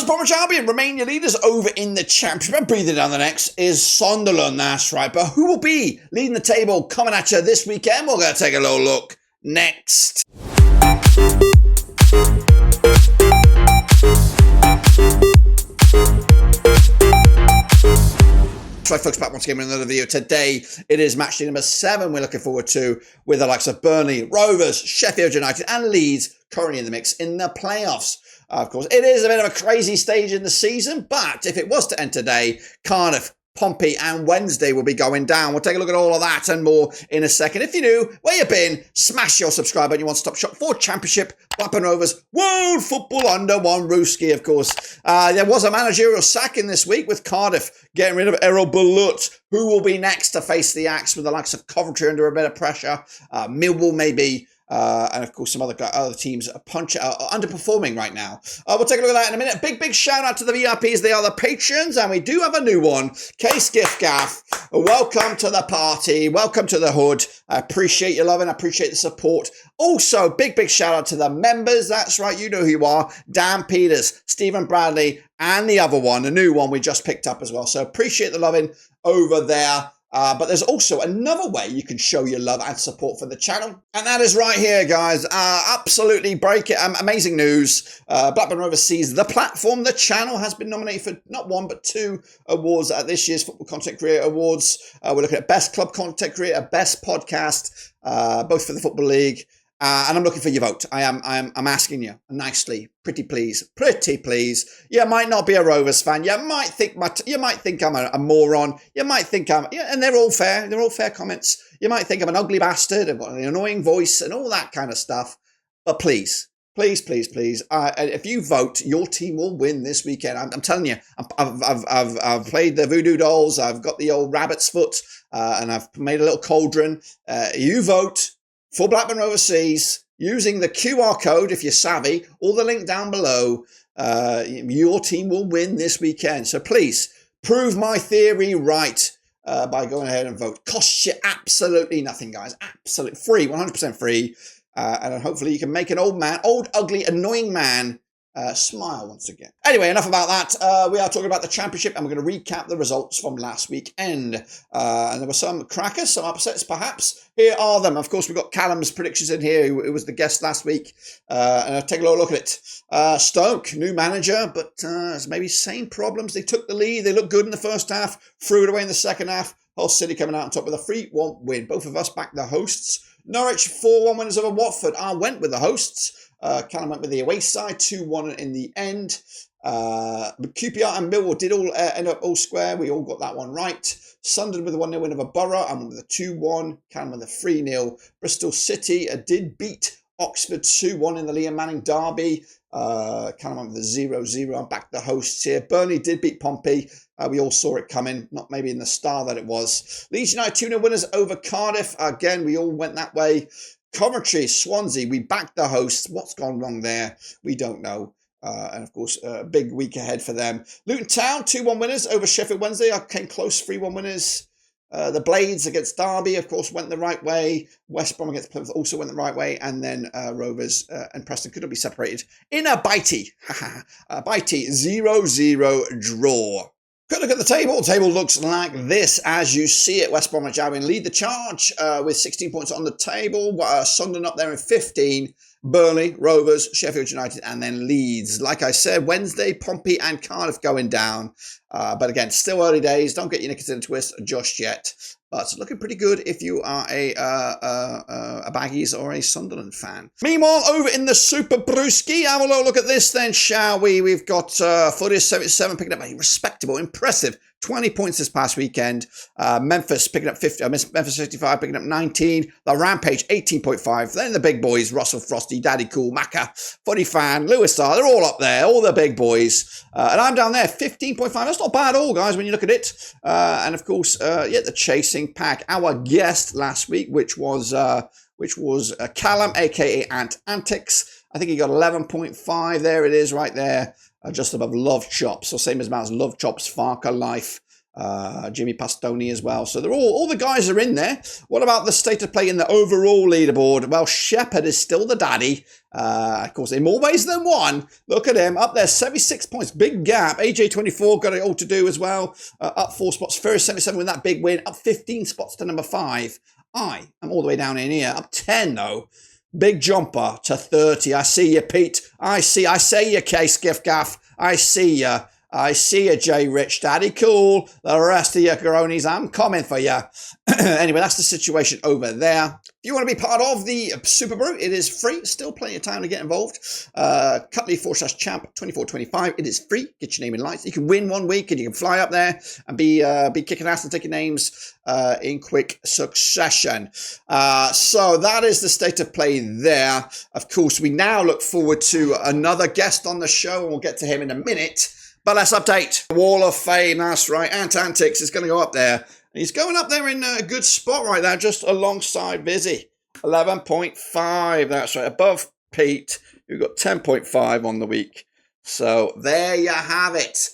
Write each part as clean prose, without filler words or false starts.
Bromwich Albion remain your leaders over in the Championship. And breathing down the necks is Sunderland, that's right. But who will be leading the table coming at you this weekend? We're going to take a little look next. Right, folks, back once again with another video. Today, it is match day number 7 we're looking forward to, with the likes of Burnley, Rovers, Sheffield United and Leeds currently in the mix in the playoffs. Of course, it is a bit of a crazy stage in the season, but if it was to end today, Cardiff, Pompey and Wednesday will be going down. We'll take a look at all of that and more in a second. If you're new, where you been, smash your subscribe button. You want to stop shop for Championship, Blackburn Rovers, World Football under one Rooski, of course. There was a managerial sacking this week with Cardiff getting rid of Errol Bulut, who will be next to face the axe with the likes of Coventry under a bit of pressure. Millwall maybe. And of course, some other teams are underperforming right now. We'll take a look at that in a minute. Big shout out to the VIPs. They are the patrons, and we do have a new one. Case Gift Gaff. Welcome to the party. Welcome to the hood. I appreciate your love and I appreciate the support. Also, big shout out to the members. That's right, you know who you are. Dan Peters, Stephen Bradley, and the other one, a new one we just picked up as well. So appreciate the loving over there. But there's also another way you can show your love and support for the channel. And that is right here, guys. Absolutely amazing news. Blackburn Rovers sees the platform. The channel has been nominated for not 1 but 2 awards at this year's Football Content Creator Awards. We're looking at Best Club Content Creator, Best Podcast, both for the Football League. And I'm looking for your vote. I'm asking you nicely, pretty please. You might not be a Rovers fan. You might think I'm a moron. You might think and they're all fair. They're all fair comments. You might think I'm an ugly bastard. I've got an annoying voice and all that kind of stuff. But please. If you vote, your team will win this weekend. I'm telling you. I've played the voodoo dolls. I've got the old rabbit's foot, and I've made a little cauldron. You vote for Blackburn Rovers Seas using the QR code if you're savvy, or the link down below. Your team will win this weekend. So please prove my theory right by going ahead and vote. Costs you absolutely nothing, guys. Absolutely free, 100% free. And then hopefully you can make an old, ugly, annoying man smile once again. Anyway, enough about that. We are talking about the Championship, and we're going to recap the results from last weekend. And there were some crackers, some upsets perhaps. Here are them. Of course, we've got Callum's predictions in here, who was the guest last week. And I'll take a little look at it. Stoke, new manager, but maybe same problems. They took the lead. They looked good in the first half, threw it away in the second half. Hull City coming out on top with a 3-1 win. Both of us backed the hosts. Norwich 4-1 winners over Watford. I went with the hosts. Callum went with the away side, 2-1 in the end. QPR and Millwall did all end up all square. We all got that one right. Sunderland with a 1-0 win over Borough. I went with a 2-1. Callum with a 3-0. Bristol City did beat Oxford 2-1 in the Liam Manning derby. Callum went with a 0-0. I'm back the hosts here. Burnley did beat Pompey. We all saw it coming, not maybe in the style that it was. Leeds United 2-0 winners over Cardiff. Again, we all went that way. Coventry, Swansea, we backed the hosts. What's gone wrong there? We don't know. And of course, a big week ahead for them. Luton Town, 2-1 winners over Sheffield Wednesday. I came close, 3-1 winners. The Blades against Derby, of course, went the right way. West Brom against Plymouth also went the right way. And then Rovers and Preston couldn't be separated in a bitey 0-0 draw. Quick look at the table. The table looks like this as you see it. West Bromwich Albion lead the charge with 16 points on the table. Sunderland up there in 15. Burnley, Rovers, Sheffield United, and then Leeds. Like I said, Wednesday, Pompey and Cardiff going down. But again, still early days. Don't get your knickers in a twist just yet. But it's looking pretty good if you are a Baggies or a Sunderland fan. Meanwhile, over in the Super Brewski, have a little look at this then, shall we? We've got Footy 77 picking up a respectable, impressive 20 points this past weekend. Memphis picking up 50. Memphis 55 picking up 19. The Rampage 18.5. Then the big boys, Russell Frosty, Daddy Cool, Macca, Footy Fan, Lewis Star. They're all up there, all the big boys. And I'm down there, 15.5. That's not bad at all, guys, when you look at it. And of course, the chasing pack. Our guest last week, which was Callum, aka Ant Antics. I think he got 11.5. There it is, right there. Just above Love Chops, so same as Love Chops, Farker Life. Jimmy Pastoni as well. So they're all the guys are in there. What about the state of play in the overall leaderboard? Well, Shepherd is still the daddy. Of course, in more ways than one. Look at him up there, 76 points, big gap. AJ24 got it all to do as well. Up 4 spots, first 77 with that big win, up 15 spots to number 5. I am all the way down in here, up 10 though. Big jumper to 30. I see you, Pete. I say you, K Skiff Gaff. I see you. I see you, J Rich Daddy. Cool. The rest of you coronis, I'm coming for you. Anyway, that's the situation over there. If you want to be part of the Super Brew, it is free. Still plenty of time to get involved. Cutley/champ 2425. It is free. Get your name in lights. You can win one week and you can fly up there and be kicking ass and taking names in quick succession. So that is the state of play there. Of course, we now look forward to another guest on the show, and we'll get to him in a minute. But let's update. Wall of Fame, that's right. Antics is going to go up there. And he's going up there in a good spot right now, just alongside Busy. 11.5, that's right. Above Pete, who got 10.5 on the week. So there you have it.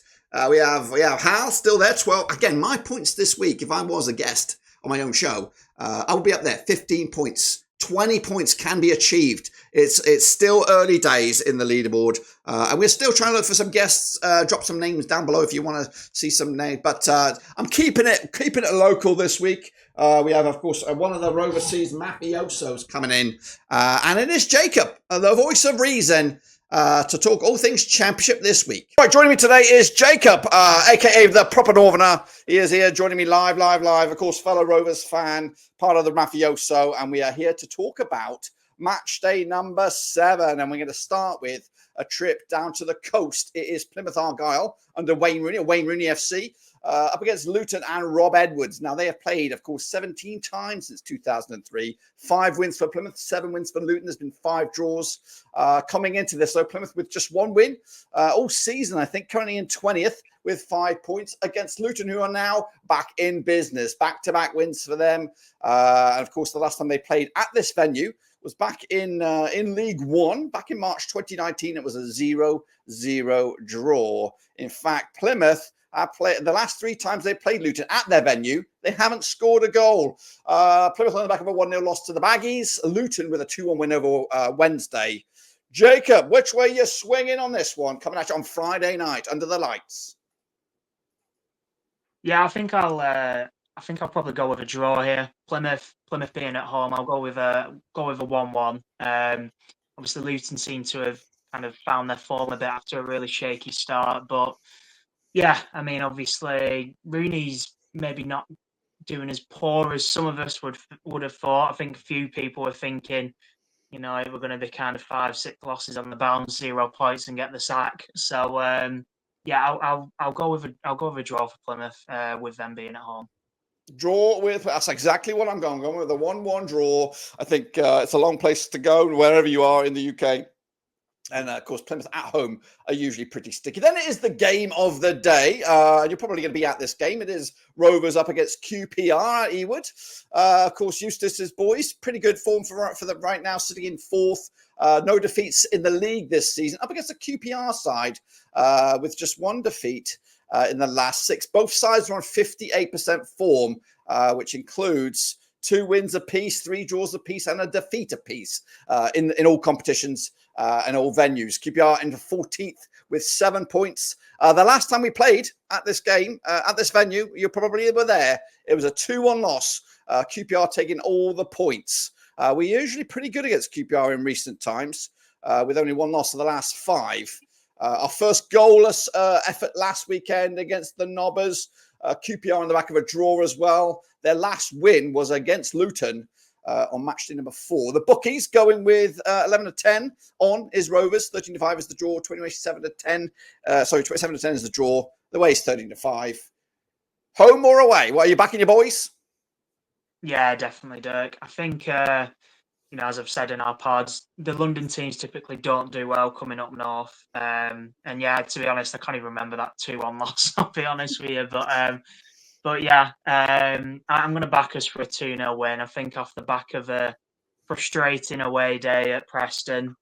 We have Hal still there, 12. Again, my points this week, if I was a guest on my own show, I would be up there, 15 points. 20 points can be achieved. It's still early days in the leaderboard, and we're still trying to look for some guests. Drop some names down below if you want to see some names. But I'm keeping it local this week. We have, of course, one of the overseas mafiosos coming in, and it is Jacob, the voice of reason, to talk all things Championship this week. All right, joining me today is Jacob, aka the proper Northerner. He is here joining me live. Of course, fellow Rovers fan, part of the mafioso, and we are here to talk about match day number 7, and we're going to start with a trip down to the coast. It is Plymouth Argyle under Wayne Rooney FC. Up against Luton and Rob Edwards. Now, they have played, of course, 17 times since 2003. 5 wins for Plymouth, 7 wins for Luton. There's been 5 draws coming into this. So Plymouth with just 1 win all season, I think, currently in 20th with 5 points against Luton, who are now back in business. Back-to-back wins for them. And, of course, the last time they played at this venue was back in League One, back in March 2019. It was a 0-0 draw. In fact, Plymouth, the last 3 times they played Luton at their venue, they haven't scored a goal. Plymouth on the back of a 1-0 loss to the Baggies. Luton with a 2-1 win over Wednesday. Jacob, which way you swinging on this one? Coming at you on Friday night under the lights. Yeah, I think I'll probably go with a draw here. Plymouth being at home, I'll go with a 1-1. Obviously, Luton seem to have kind of found their form a bit after a really shaky start, but yeah, I mean, obviously, Rooney's maybe not doing as poor as some of us would have thought. I think a few people were thinking, we're going to be kind of 5-6 losses on the bounce, 0 points, and get the sack. So yeah, I'll go with a draw for Plymouth with them being at home. That's exactly what I'm going with a 1-1 draw. I think it's a long place to go wherever you are in the UK. And, of course, Plymouth at home are usually pretty sticky. Then it is the game of the day. And you're probably going to be at this game. It is Rovers up against QPR at Ewood. Of course, Eustace's boys, pretty good form for them right now, sitting in 4th. No defeats in the league this season. Up against the QPR side with just 1 defeat in the last 6. Both sides are on 58% form, which includes 2 wins apiece, 3 draws apiece, and a defeat apiece in all competitions and all venues. QPR in 14th with 7 points. The last time we played at this game, at this venue, you probably were there. It was a 2-1 loss. QPR taking all the points. We're usually pretty good against QPR in recent times, with only 1 loss of the last 5. Our first goalless effort last weekend against the Nobbers. QPR on the back of a draw as well. Their last win was against Luton on matchday number 4. The bookies going with 11-10 on is Rovers. 13-5 is the draw. 27-10. 27-10 is the draw. The way is 13-5. Home or away? What, are you backing your boys? Yeah, definitely, Dirk. I think, as I've said in our pods, the London teams typically don't do well coming up north. And yeah, to be honest, I can't even remember that 2-1 loss, I'll be honest with you. But yeah, I'm going to back us for a 2-0 win. I think off the back of a frustrating away day at Preston.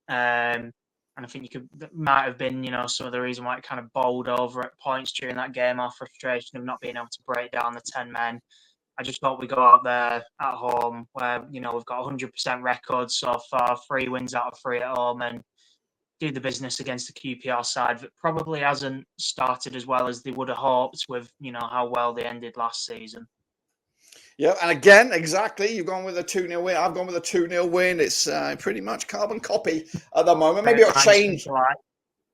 And I think that might have been, some of the reason why it kind of bowled over at points during that game, our frustration of not being able to break down the 10 men. I just thought we go out there at home where, we've got 100% records so far, 3 wins out of 3 at home, and do the business against the QPR side that probably hasn't started as well as they would have hoped with, how well they ended last season. Yeah, and again, exactly. You've gone with a 2-0 win. I've gone with a 2-0 win. It's pretty much carbon copy at the moment. Maybe it'll change.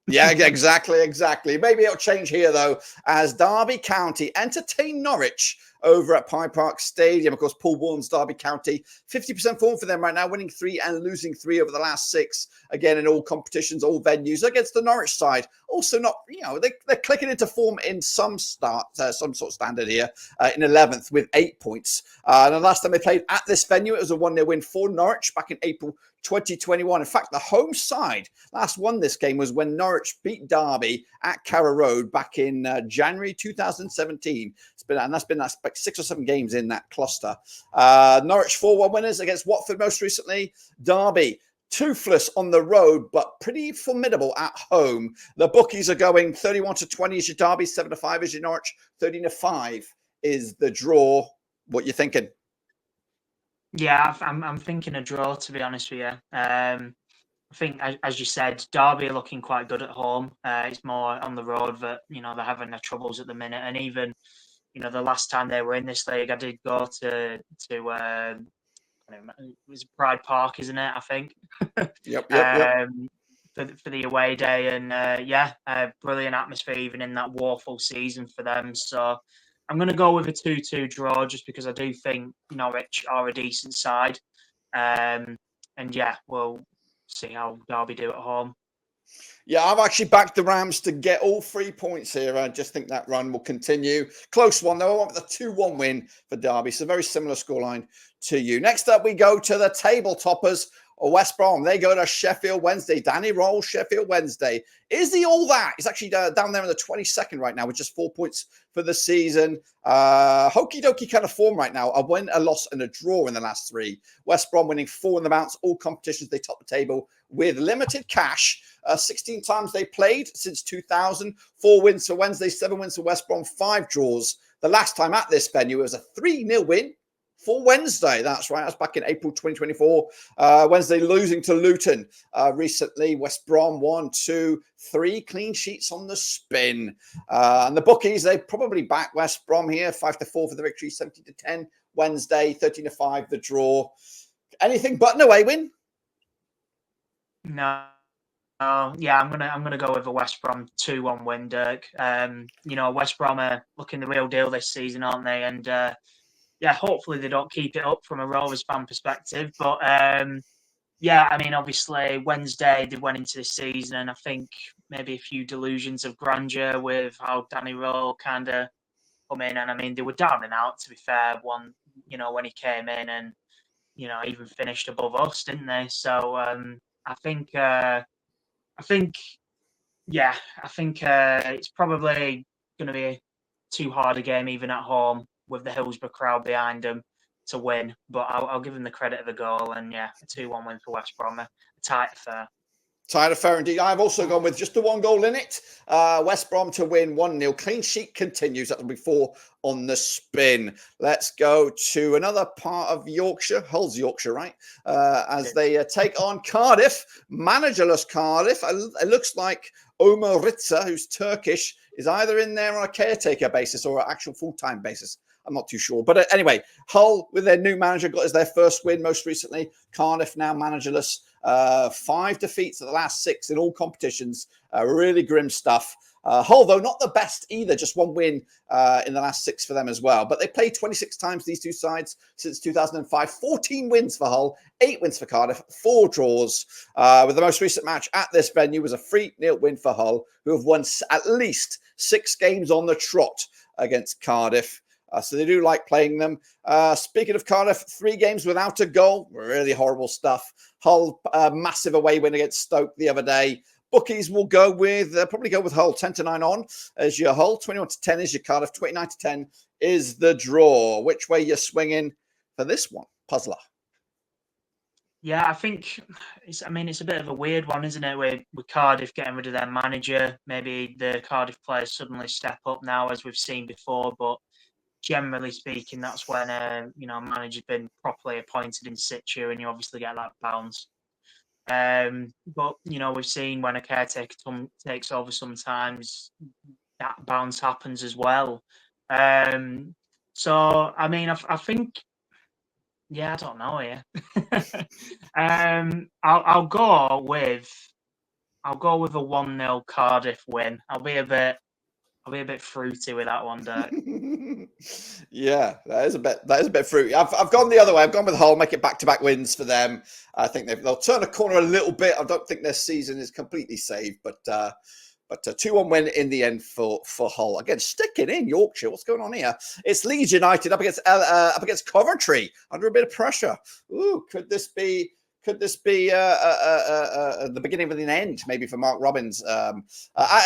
Yeah, exactly. Maybe it'll change here, though, as Derby County entertain Norwich over at Pine Park Stadium. Of course, Paul Warren's Derby County, 50% form for them right now, winning 3 and losing 3 over the last 6. Again, in all competitions, all venues against the Norwich side. Also not, they're clicking into form in some sort of standard here in 11th with 8 points. And the last time they played at this venue, it was a 1-0 win for Norwich back in April 2021. In fact, the home side last won this game was when Norwich beat Derby at Carrow Road back in January 2017. That's been 6 or 7 games in that cluster. Norwich 4-1 winners against Watford most recently. Derby toothless on the road, but pretty formidable at home. The bookies are going 31-20 is your Derby, 7-5 is your Norwich, 13-5 is the draw. What you thinking? Yeah, I'm thinking a draw, to be honest with you. I think, as you said, Derby are looking quite good at home. It's more on the road that, they're having their troubles at the minute. And even, the last time they were in this league, I did go to it was Pride Park, isn't it? I think. Yep. For the away day, and brilliant atmosphere even in that woeful season for them. So I'm going to go with a 2-2 draw just because I do think Norwich are a decent side. And we'll see how Derby do at home. Yeah, I've actually backed the Rams to get all 3 points here. I just think that run will continue. Close one, though. I want the 2-1 win for Derby. So very similar scoreline to you. Next up, we go to the table toppers. West Brom, they go to Sheffield Wednesday. Danny Roll, Sheffield Wednesday. Is he all that? He's actually down there in the 22nd right now with just 4 points for the season. Hokey dokey kind of form right now. A win, a loss, and a draw in the last 3. West Brom winning 4 in the bounce. All competitions, they top the table with limited cash. 16 times they played since 2000. 4 wins for Wednesday, 7 wins for West Brom, 5 draws. The last time at this venue, it was a 3-0 win for Wednesday. That's right. That's back in April 2024. Wednesday losing to Luton recently. West Brom 1, 2, 3 clean sheets on the spin. And the bookies, they probably back West Brom here. 5-4 for the victory, 17-10 Wednesday, 13-5 the draw. Anything but an away win? No. Yeah, I'm gonna go with a West Brom 2-1 win, Dirk. West Brom are looking the real deal this season, aren't they? And hopefully they don't keep it up from a Rovers fan perspective. But obviously Wednesday they went into the season, and I think maybe a few delusions of grandeur with how Danny Rowe kind of come in, and they were down and out, to be fair. When he came in, and even finished above us, didn't they? So I think it's probably going to be too hard a game even at home with the Hillsborough crowd behind them to win. But I'll give them the credit of the goal, and a 2-1 win for West Brom, a tight affair. Tight affair indeed. I've also gone with just the 1 goal in it. West Brom to win 1-0. Clean sheet continues. That will be 4 on the spin. Let's go to another part of Yorkshire. Hull's Yorkshire, right? As they take on Cardiff. Managerless Cardiff. It looks like Omar Ritza, who's Turkish, is either in there on a caretaker basis or an actual full-time basis. I'm not too sure. But anyway, Hull, with their new manager, got as their first win most recently. Cardiff now managerless. 5 defeats of the last 6 in all competitions. Really grim stuff. Hull, though, not the best either. Just 1 win in the last 6 for them as well. But they played 26 times, these two sides, since 2005. 14 wins for Hull, 8 wins for Cardiff, 4 draws. With the most recent match at this venue was a 3-0 win for Hull, who have won at least 6 games on the trot against Cardiff. So they do like playing them. Speaking of Cardiff, 3 games without a goal. Really horrible stuff. Hull, massive away win against Stoke the other day. Bookies will go with, probably go with Hull. 10-9 on as your Hull. 21-10 is your Cardiff. 29-10 is the draw. Which way you're swinging for this one? Puzzler. Yeah, I think it's. I mean, it's a bit of a weird one, isn't it? With Cardiff getting rid of their manager, maybe the Cardiff players suddenly step up now, as we've seen before. But generally speaking, that's when a manager's been properly appointed in situ, and you obviously get that bounce. But we've seen when a caretaker takes over, sometimes that bounce happens as well. Um, so I mean, I think, yeah, I don't know here. I'll go with a 1-0 Cardiff win. I'll be a bit fruity with that one, Dirk. Yeah, that is a bit fruity. I've gone the other way. I've gone with Hull, make it back-to-back wins for them. I think they'll turn a corner a little bbit. I don't think their season is completely saved, but a 2-1 win in the end for Hull. Again, sticking in Yorkshire. What's going on here? It's Leeds United up against Coventry under a bit of pressure. Ooh, could this be the beginning of an end, maybe, for Mark Robins? At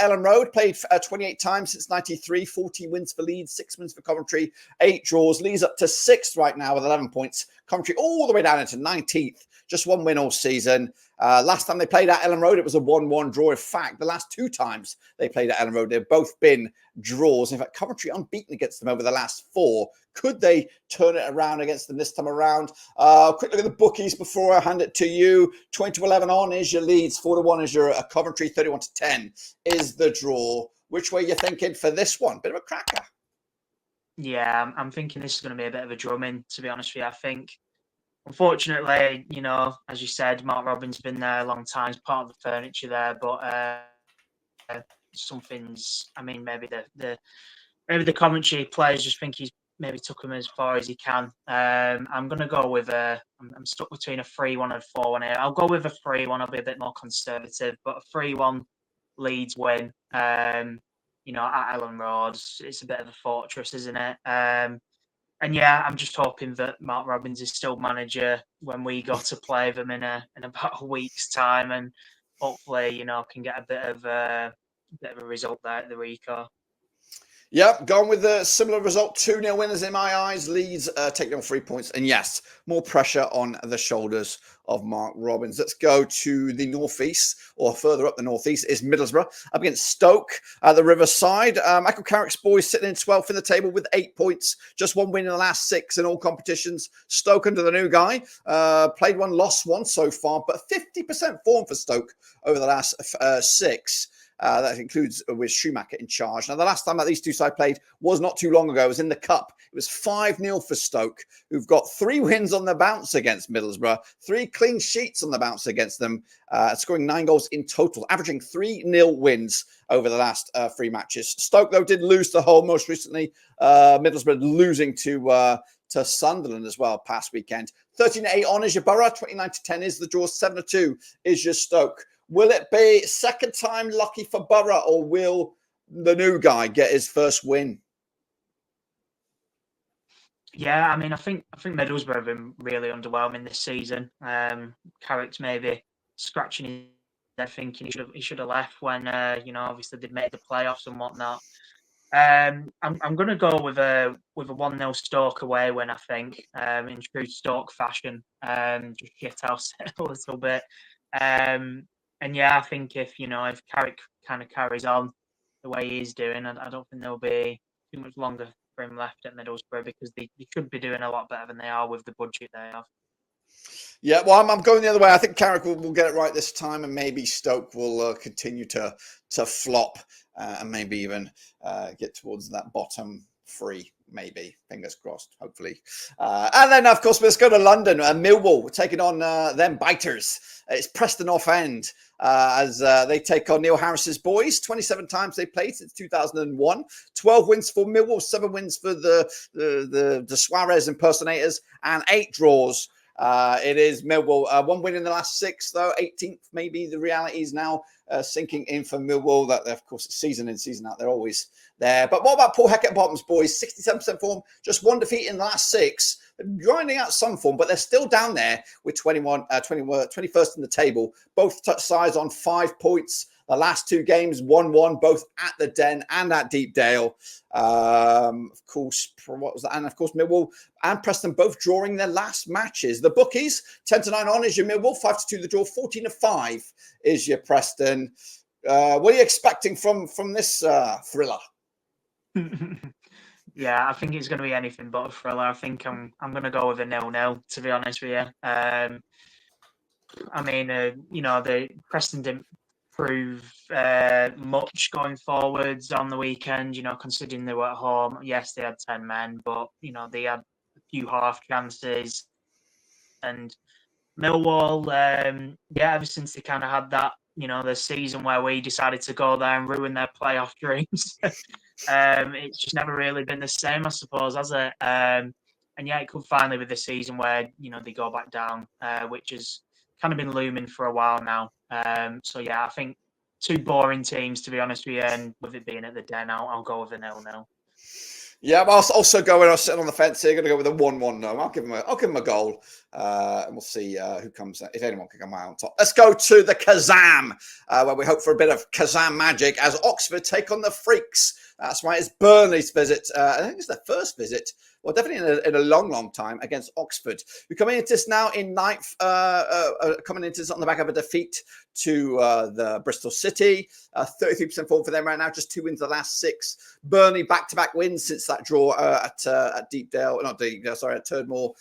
Ellen Road, played 28 times since 93, 40 wins for Leeds, 6 wins for Coventry, 8 draws. Leeds up to 6th right now with 11 points. Coventry all the way down into 19th. Just 1 win all season. Last time they played at Ellen Road, it was a 1-1 draw. In fact, the last 2 times they played at Ellen Road, they've both been draws. In fact, Coventry unbeaten against them over the last 4. Could they turn it around against them this time around? Quick look at the bookies before I hand it to you. 20-11 on is your Leeds, 4-1 is your Coventry, 31-10 is the draw. Which way are you thinking for this one? Bit of a cracker. Yeah, I'm thinking this is going to be a bit of a drumming, to be honest with you. I think, unfortunately, as you said, Mark Robins been there a long time, he's part of the furniture there, but something's. I mean, maybe the Coventry players just think he's maybe took him as far as he can. I'm going to go with I'm stuck between a 3-1 and 4-1 here. I'll go with a 3-1. I'll be a bit more conservative, but a 3-1 Leeds win. At Ellen Road, it's a bit of a fortress, isn't it? And yeah, I'm just hoping that Mark Robins is still manager when we go to play them in about a week's time, and hopefully, can get a bit of a result there at the Rico. Yep, gone with a similar result. 2-0 winners in my eyes. Leeds taking on 3 points. And yes, more pressure on the shoulders of Mark Robins. Let's go to the northeast, or further up the northeast, is Middlesbrough up against Stoke at the Riverside. Michael Carrick's boys sitting in 12th in the table with 8 points. Just 1 win in the last 6 in all competitions. Stoke under the new guy. Played 1, lost 1 so far, but 50% form for Stoke over the last 6. That includes with Schumacher in charge. Now, the last time that these two sides played was not too long ago. It was in the Cup. It was 5-0 for Stoke, who've got 3 wins on the bounce against Middlesbrough, 3 clean sheets on the bounce against them, scoring 9 goals in total, averaging 3-0 wins over the last 3 matches. Stoke, though, did lose to Hull most recently. Middlesbrough losing to Sunderland as well past weekend. 13-8 on is your Borough, 29-10 is the draw, 7-2 is your Stoke. Will it be second time lucky for Borough, or will the new guy get his first win? Yeah, I mean, I think Middlesbrough have been really underwhelming this season. Carrick's maybe scratching his head, thinking he should have left when obviously they'd made the playoffs and whatnot. I'm going to go with a 1-0 Stoke away win. I think in true Stoke fashion, just shit house a little bit. And yeah, I think if Carrick kind of carries on the way he's doing, I don't think there'll be too much longer for him left at Middlesbrough, because they should be doing a lot better than they are with the budget they have. Yeah, well, I'm going the other way. I think Carrick will get it right this time, and maybe Stoke will continue to flop and maybe even get towards that bottom 3. Maybe, fingers crossed, hopefully. And then, of course, let's go to London. Millwall taking on them biters. It's Preston off end as they take on Neil Harris's boys. 27 times they played since 2001. 12 wins for Millwall, 7 wins for the Suarez impersonators, and 8 draws. It is Millwall. 1 win in the last 6, though. 18th, maybe the reality is now sinking in for Millwall. That, of course, season in, season out, they're always there. But what about Paul Heckingbottom's boys? 67% form, just 1 defeat in the last 6. They're grinding out some form, but they're still down there with 21st in the table. Both sides on 5 points. The last 2 games, 1-1, both at the Den and at Deepdale. Of course, what was that? And of course, Millwall and Preston both drawing their last matches. The bookies, 10-9 on is your Millwall, 5-2 the draw, 14-5 is your Preston. What are you expecting from this thriller? Yeah, I think it's going to be anything but a thriller. I think I'm going to go with a 0-0, to be honest with you. I mean, the Preston didn't prove much going forwards on the weekend, considering they were at home. Yes, they had 10 men, but, they had a few half chances. And Millwall, ever since they kind of had that, the season where we decided to go there and ruin their playoff dreams, it's just never really been the same, I suppose, has it? And yeah, it could finally be the season where, they go back down, which has kind of been looming for a while now. So yeah, I think 2 boring teams, to be honest with you, and with it being at the Den, I'll go with a 0-0. Yeah, but I'll also go in. I'm sitting on the fence here. Going to go with a 1-1. No, I'll give him a goal, and we'll see who comes. If anyone can come out on top. Let's go to the Kazam, where we hope for a bit of Kazam magic as Oxford take on the Freaks. That's right. It's Burnley's visit. I think it's their first visit. Well, definitely in a long time against Oxford. We're coming into this now in ninth, coming into this on the back of a defeat to the Bristol City. 33% form for them right now, just 2 wins the last 6. Burnley back-to-back wins since that draw at Deepdale, not Deepdale, sorry, at Turdmore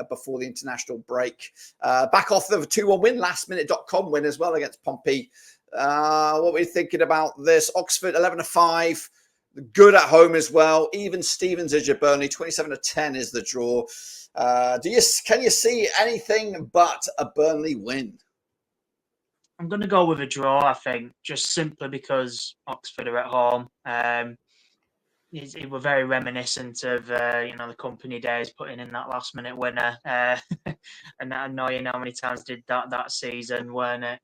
before the international break. Back off the 2-1 win, lastminute.com win as well against Pompey. What were you thinking about this? Oxford 11-5. Good at home as well. Even Stevens is your Burnley. 27-10 is the draw. Can you see anything but a Burnley win? I'm going to go with a draw, I think, just simply because Oxford are at home. It were very reminiscent of the company days, putting in that last minute winner, and annoying how many times did that season, weren't it?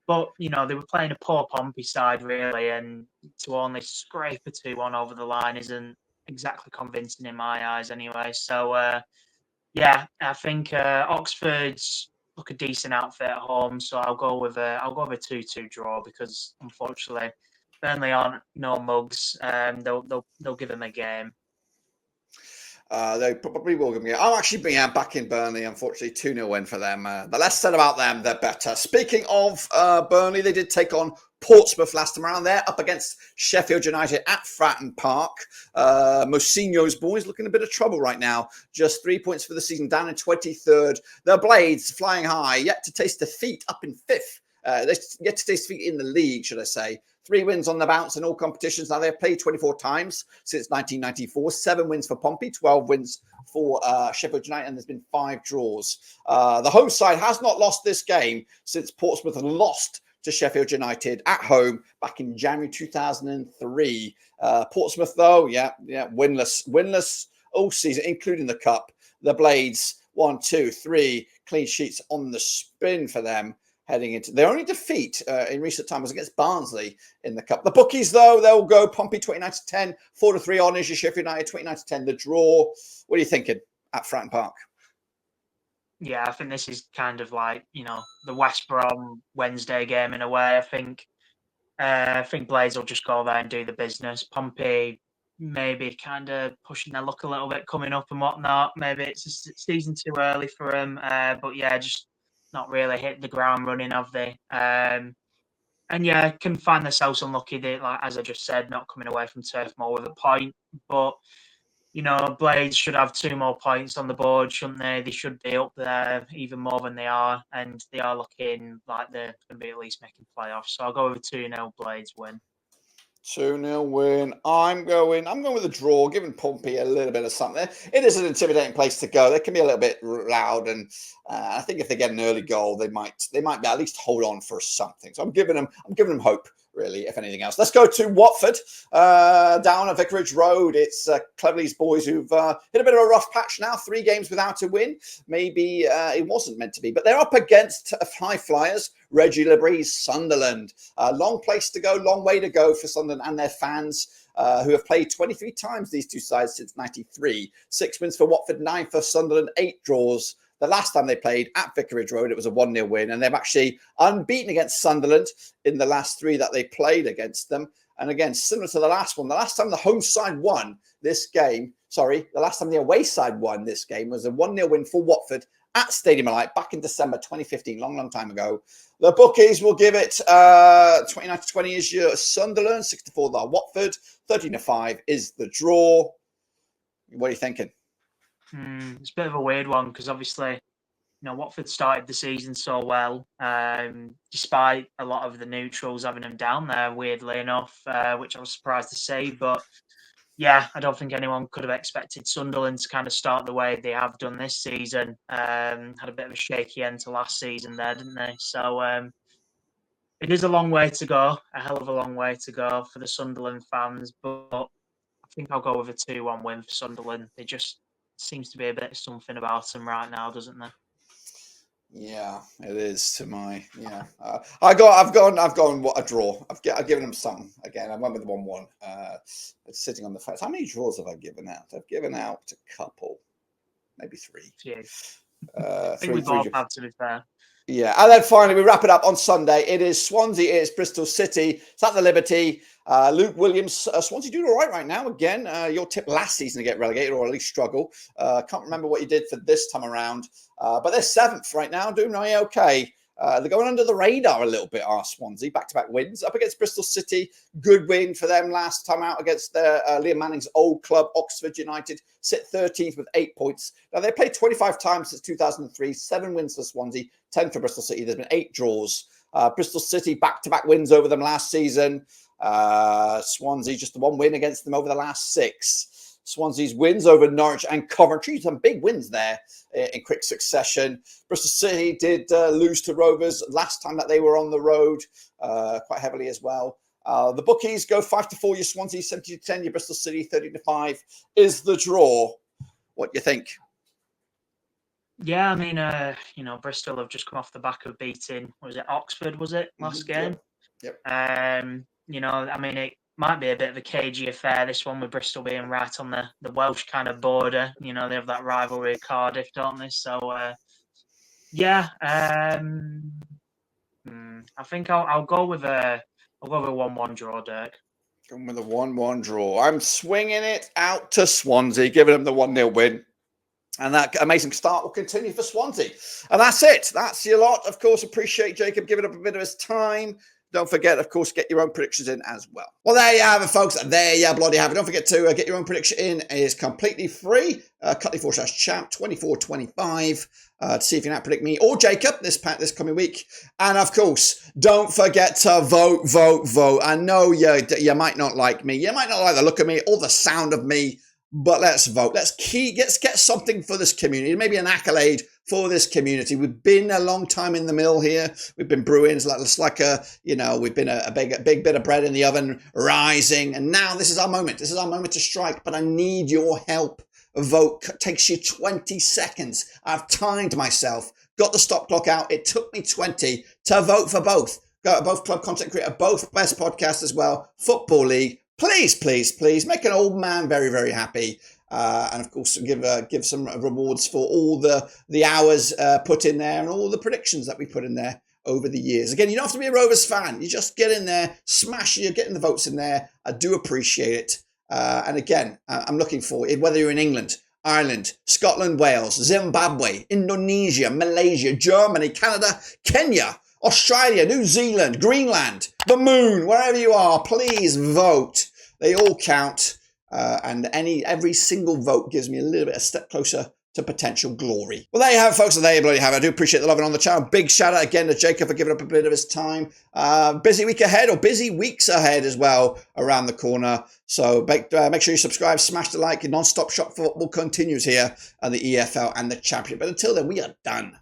But they were playing a poor Pompey side really, and to only scrape a 2-1 over the line isn't exactly convincing in my eyes, anyway. So yeah, I think Oxford's look a decent outfit at home, so I'll go with a 2-2 draw because unfortunately Burnley aren't no mugs. They'll give them a game. They probably will give me. I'm actually being back in Burnley. Unfortunately, 2-0 win for them. The less said about them, the better. Speaking of Burnley, they did take on Portsmouth last time around. They're up against Sheffield United at Fratton Park. Mousinho's boys looking in a bit of trouble right now. Just 3 points for the season, down in 23rd. The Blades flying high, yet to taste defeat up in 5th. Yet to taste defeat in the league, should I say. 3 wins on the bounce in all competitions. Now, they've played 24 times since 1994. 7 wins for Pompey, 12 wins for Sheffield United, and there's been 5 draws. The home side has not lost this game since Portsmouth lost to Sheffield United at home back in January 2003. Portsmouth, though, winless all season, including the Cup. The Blades, 1, 2, 3 clean sheets on the spin for them. Heading into their only defeat in recent time was against Barnsley in the Cup. The bookies, though, they'll go Pompey 29-10, 4-3 on is your Sheffield United 29-10. The draw. What are you thinking at Fratton Park? Yeah, I think this is kind of like the West Brom Wednesday game in a way. I think Blades will just go there and do the business. Pompey maybe kind of pushing their luck a little bit coming up and whatnot. Maybe it's a season too early for them. But yeah, just not really hit the ground running, have they? And yeah, can find themselves unlucky. They, like as I just said, not coming away from Turf Moor with a point. But Blades should have 2 more points on the board, shouldn't they? They should be up there even more than they are, and they are looking like they're going to be at least making playoffs. So I'll go with a 2-0 Blades win. 2-0 win. I'm going with a draw, giving Pompey a little bit of something. It is an intimidating place to go. They can be a little bit loud, and I think if they get an early goal, they might at least hold on for something. So I'm giving them hope, really, if anything else. Let's go to Watford, down at Vicarage Road. It's Cleverley's boys who've hit a bit of a rough patch now. 3 games without a win. Maybe it wasn't meant to be, but they're up against high flyers. Reggie Labree's Sunderland. Long place to go, long way to go for Sunderland and their fans, who have played 23 times these two sides since 93. 6 wins for Watford, 9 for Sunderland, 8 draws. The last time they played at Vicarage Road, it was a 1-0 win, and they've actually unbeaten against Sunderland in the last 3 that they played against them. And again, similar to the last one, the last time the home side won this game, the last time the away side won this game was a 1-0 win for Watford at Stadium of Light back in December 2015, long time ago. The bookies will give it 29-20 is your Sunderland, 6-4 the Watford, 13-5 is the draw. What are you thinking? It's a bit of a weird one because obviously, Watford started the season so well, despite a lot of the neutrals having them down there, weirdly enough, which I was surprised to see. But yeah, I don't think anyone could have expected Sunderland to kind of start the way they have done this season. Had a bit of a shaky end to last season there, didn't they? So it is a long way to go, a hell of a long way to go for the Sunderland fans. But I think I'll go with a 2-1 win for Sunderland. It just seems to be a bit of something about them right now, doesn't there? Yeah, it is to my I've gone what a draw. I've given them something again. I went with the 1-1. It's sitting on the fence. How many draws have I given out? I've given out a couple, maybe 3. Yeah. I think we both have, to be fair. Yeah, and then finally we wrap it up on Sunday. It is Swansea, it is Bristol City. It's at the Liberty. Luke Williams, Swansea doing all right now. Again, your tip last season to get relegated or at least struggle. Can't remember what you did for this time around. But they're 7th right now, doing okay. They're going under the radar a little bit, are Swansea. Back-to-back wins up against Bristol City. Good win for them last time out against their Liam Manning's old club, Oxford United. Sit 13th with 8 points. Now, they played 25 times since 2003. 7 wins for Swansea, 10 for Bristol City. There's been 8 draws. Bristol City, back-to-back wins over them last season. Swansea, just the 1 win against them over the last 6. Swansea's wins over Norwich and Coventry, some big wins there in quick succession. Bristol City did lose to Rovers last time that they were on the road, quite heavily as well. The bookies go 5-4, your Swansea, 70-10, your Bristol City, 13-5 is the draw. What do you think? Yeah, I mean, Bristol have just come off the back of beating, Oxford, last game? Yep. It might be a bit of a cagey affair, this one, with Bristol being right on the Welsh kind of border. They have that rivalry with Cardiff, don't they? So, I think I'll go with a 1-1 draw, Dirk. Going with a 1-1 draw. I'm swinging it out to Swansea, giving them the 1-0 win. And that amazing start will continue for Swansea. And that's it. That's your lot. Of course, appreciate Jacob giving up a bit of his time. Don't forget, of course, get your own predictions in as well. Well, there you have it, folks. There you bloody have it. Don't forget to get your own prediction in. It is completely free. Cutley/champ 2425 to see if you can predict me or Jacob this coming week. And of course, don't forget to vote. I know you might not like me. You might not like the look of me or the sound of me. But let's vote. Let's get something for this community. Maybe an accolade for this community. We've been a long time in the mill here. We've been brewing. It's like we've been a big bit of bread in the oven, rising. And now this is our moment. This is our moment to strike. But I need your help. A vote takes you 20 seconds. I've timed myself. Got the stop clock out. It took me 20 to vote for both. Both club content creator, both best podcasts as well. Football League. Please make an old man very, very happy. And of course, give some rewards for all the hours put in there and all the predictions that we put in there over the years. Again, you don't have to be a Rovers fan. You just get in there, you're getting the votes in there. I do appreciate it. And again, I'm looking for it, whether you're in England, Ireland, Scotland, Wales, Zimbabwe, Indonesia, Malaysia, Germany, Canada, Kenya, Australia, New Zealand, Greenland, the moon, wherever you are, please vote. They all count. And every single vote gives me a step closer to potential glory. Well, there you have it, folks. And there you bloody have it. I do appreciate the love on the channel. Big shout out again to Jacob for giving up a bit of his time. Busy week ahead, or busy weeks ahead as well, around the corner. So make sure you subscribe, smash the like. Non-stop shop for football continues here at the EFL and the Championship. But until then, we are done.